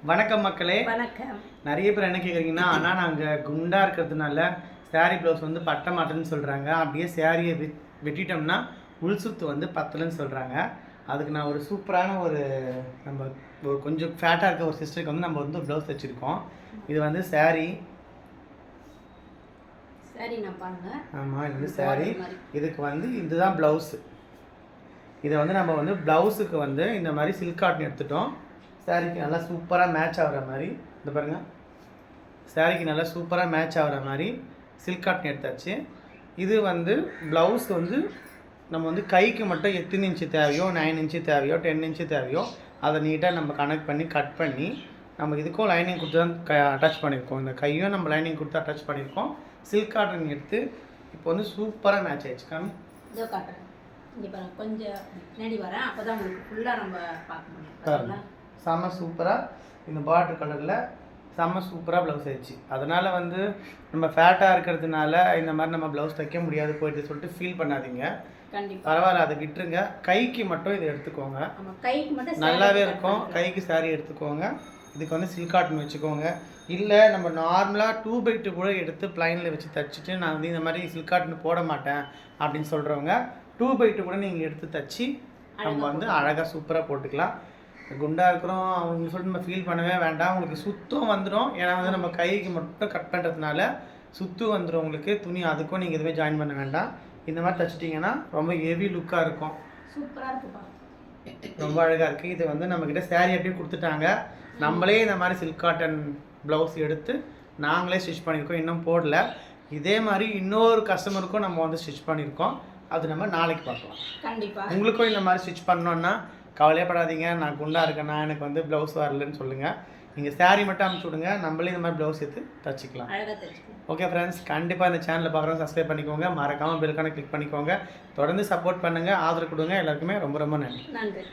வணக்கம் மக்களே. வணக்கம். நிறைய பேர் என்ன கேட்குறீங்கன்னா, ஆனால் நாங்கள் குண்டாக இருக்கிறதுனால சாரீ ப்ளவுஸ் வந்து பட்ட மாட்டேன்னு சொல்கிறாங்க. அப்படியே சாரியை வெட்டிட்டோம்னா உள் சுத்து வந்து பத்தலைன்னு சொல்கிறாங்க. அதுக்கு நான் ஒரு சூப்பரான நம்ம ஒரு கொஞ்சம் ஃபேட்டாக இருக்க ஒரு சிஸ்டருக்கு வந்து நம்ம வந்து ப்ளவுஸ் தைச்சிருக்கோம். இது வந்து சாரீ. ஆமாம், இது வந்து சாரீ. இதுக்கு வந்து இதுதான் ப்ளவுஸு. இதை வந்து நம்ம வந்து ப்ளவுஸுக்கு வந்து இந்த மாதிரி சில்க் காட்டன் எடுத்துட்டோம். சாரீக்கு நல்லா சூப்பராக மேட்ச் ஆகிற மாதிரி இந்த பாருங்கள், சாரீக்கு நல்லா சூப்பராக மேட்ச் ஆகிற மாதிரி சில்க் காட்டன் எடுத்தாச்சு. இது வந்து ப்ளவுஸ் வந்து நம்ம வந்து கைக்கு மட்டும் எத்தனை இன்ச்சு தேவையோ, 9 இன்ச்சு தேவையோ, 10 இன்ச்சு தேவையோ அதை நீட்டாக நம்ம கனெக்ட் பண்ணி கட் பண்ணி நம்ம இதுக்கும் லைனிங் கொடுத்து தான் அட்டாச் பண்ணியிருக்கோம். இந்த கையும் நம்ம லைனிங் கொடுத்து அட்டாச் பண்ணியிருக்கோம். சில்க் காட்டன் எடுத்து இப்போ வந்து சூப்பராக மேட்ச் ஆகிடுச்சு. இதோ காட்டுறேன், இங்கே பாருங்கள், கொஞ்சம் நேடி வரேன், அப்போ தான் உங்களுக்கு ஃபுல்லாக நம்ம பார்க்க முடியும். செம்ம சூப்பராக இந்த பார்டர் கலரில் செம்ம சூப்பராக ப்ளவுஸ் ஆயிடுச்சு. அதனால் வந்து நம்ம ஃபேட்டாக இருக்கிறதுனால இந்த மாதிரி நம்ம ப்ளவுஸ் தைக்க முடியாது போயிட்டு சொல்லிட்டு ஃபீல் பண்ணாதீங்க. பரவாயில்ல, அதை விட்டுருங்க. கைக்கு மட்டும் இதை எடுத்துக்கோங்க, நல்லாவே இருக்கும். கைக்கு சாரீ எடுத்துக்கோங்க. இதுக்கு வந்து சில்க் காட்டன் வச்சுக்கோங்க. இல்லை நம்ம நார்மலாக 2x2 கூட எடுத்து ப்ளைனில் வச்சு தைச்சிட்டு நான் வந்து இந்த மாதிரி சில்க் காட்டன் போட மாட்டேன் அப்படின்னு சொல்கிறவங்க 2x2 கூட நீங்கள் எடுத்து தைச்சி நம்ம வந்து அழகாக சூப்பராக போட்டுக்கலாம். குண்டாக இருக்கிறோம் அவங்க சொல்லிட்டு நம்ம ஃபீல் பண்ணவே வேண்டாம். உங்களுக்கு சுத்தம் வந்துடும். ஏன்னா வந்து நம்ம கைக்கு மட்டும் கட் பண்ணுறதுனால சுத்தம் வந்துடும் உங்களுக்கு. துணி அதுக்கும் நீங்கள் எதுவுமே ஜாயின் பண்ண வேண்டாம். இந்த மாதிரி தைச்சிட்டிங்கன்னா ரொம்ப ஹெவி லுக்காக இருக்கும். சூப்பராக இருக்குப்பா, ரொம்ப அழகாக இருக்குது. இது வந்து நம்மக்கிட்ட சாரீ அப்படியே கொடுத்துட்டாங்க. நம்மளே இந்த மாதிரி சில்க் காட்டன் ப்ளவுஸ் எடுத்து நாங்களே ஸ்டிச் பண்ணியிருக்கோம், இன்னும் போடல. இதே மாதிரி இன்னொரு கஸ்டமருக்கும் நம்ம வந்து ஸ்டிச் பண்ணியிருக்கோம். அது நம்ம நாளைக்கு பார்க்கலாம். கண்டிப்பாக உங்களுக்கும் இந்த மாதிரி ஸ்டிச் பண்ணோன்னா கவலையப்படாதீங்க. நான் குண்டாக இருக்கேன்னா எனக்கு வந்து ப்ளவுஸ் வரலன்னு சொல்லுங்கள். நீங்கள் சாரீ மட்டும் அனுப்பிச்சி விடுங்க, நம்மளே இந்த மாதிரி ப்ளவுஸ் எடுத்து தச்சுக்கலாம். ஓகே ஃப்ரெண்ட்ஸ், கண்டிப்பாக இந்த சேனலில் பார்க்குறோம் சப்ஸ்கிரைப் பண்ணிக்கோங்க. மறக்காமல் பெல்கான கிளிக் பண்ணிக்கோங்க. தொடர்ந்து சப்போர்ட் பண்ணுங்கள், ஆதரவு கொடுங்க. எல்லாருக்குமே ரொம்ப ரொம்ப நன்றி.